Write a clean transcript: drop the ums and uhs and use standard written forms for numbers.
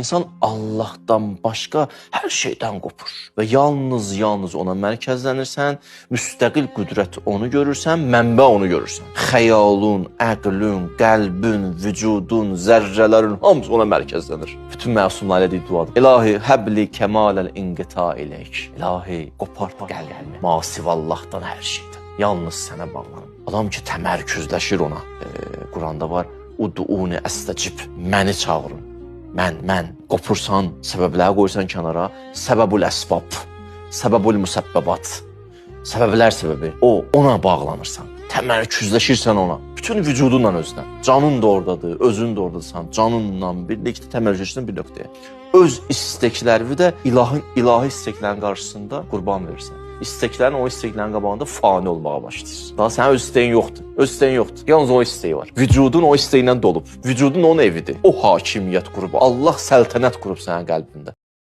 İnsan Allahdan başqa hər şeydən qopur və yalnız ona mərkəzlənirsən, müstəqil qüdrət onu görürsən, mənbə onu görürsən. Xəyalun, əqlün, qəlbin, vücudun, zərrələrin hamısı ona mərkəzlənir. Bütün məsumlar elədiyi duadır. İlahi, həbli kəmaləl inqita iləyik. İlahi, qopart qəlbimi. Masivallahdan hər şeydən. Yalnız sənə bağlanım. Adam ki, təmərküzləşir ona. Quranda var, Uduuni əstəcib, məni çağırın. Mən. Qopursan, səbəbləri qoyursan kənara. Səbəbul əsbab, səbəbul müsəbbəbat. Səbəblər səbəbi. Ona bağlanırsan. Təmərküzləşirsən ona. Bütün vücudunla özünə. Canın da oradadır, özün də oradasın. Canınla birlikdə təmərküzləşirsən bir nöqtəyə. Öz isteklərini də ilahi isteklərin qarşısında qurban verirsən. İsteklərin o isteklərin qabağında fani olmağa başlayır. Daha sənin öz isteyin yoxdur. Öz isteyin yoxdur. Yalnız o isteyi var. Vücudun o isteyindən dolub. Vücudun onun evidir. O hakimiyyət qrubu. Allah səltənət qurub sənin qəlbində.